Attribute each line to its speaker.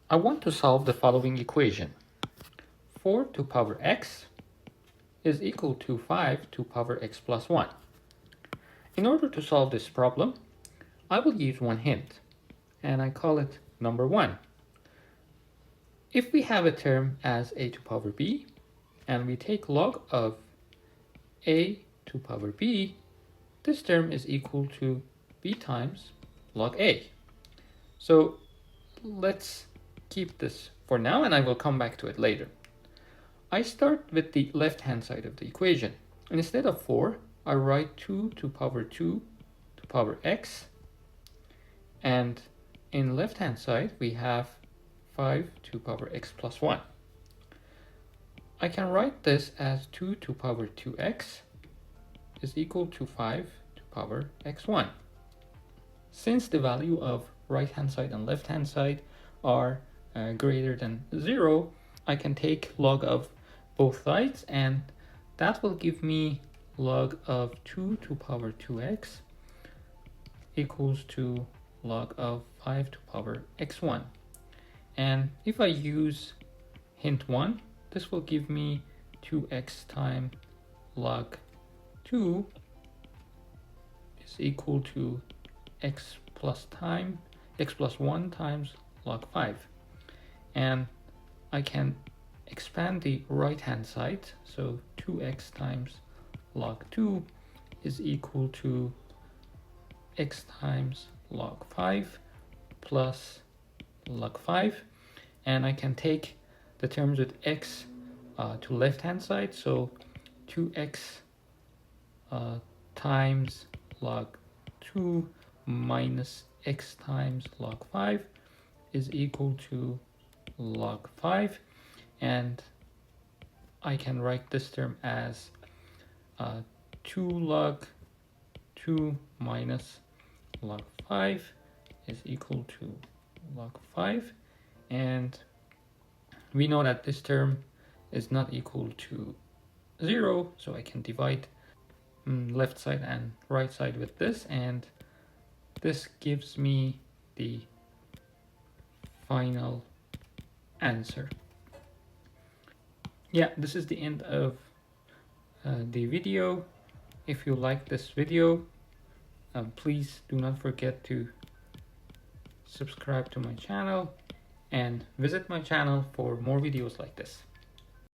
Speaker 1: I want to solve the following equation. 4 to power x is equal to 5 to power x plus 1. In order to solve this problem, I will use one hint, and I call it number 1. If we have a term as a to power b, and we take log of a to power b, this term is equal to b times log a. So let's keep this for now, and I will come back to it later. I start with the left-hand side of the equation. And instead of 4, I write 2 to power 2 to power x. And in left-hand side, we have 5 to power x plus 1. I can write this as 2 to power 2x is equal to 5 to power x1. Since the value of right-hand side and left-hand side are greater than 0, I can take log of both sides, and that will give me log of 2 to power 2x equals to log of 5 to power x1. And if I use hint 1, this will give me 2x times log 2 is equal to x plus 1 times log 5. And I can expand the right hand side, so 2x times log 2 is equal to x times log 5 plus log 5, and I can take the terms with x to left hand side, so 2x times log 2 minus x times log 5 is equal to log 5, and I can write this term as 2 log 2 minus log 5 is equal to log 5, and we know that this term is not equal to 0, so I can divide left side and right side with this, and this gives me the final answer. Yeah, this is the end of the video. If you like this video, please do not forget to subscribe to my channel and visit my channel for more videos like this.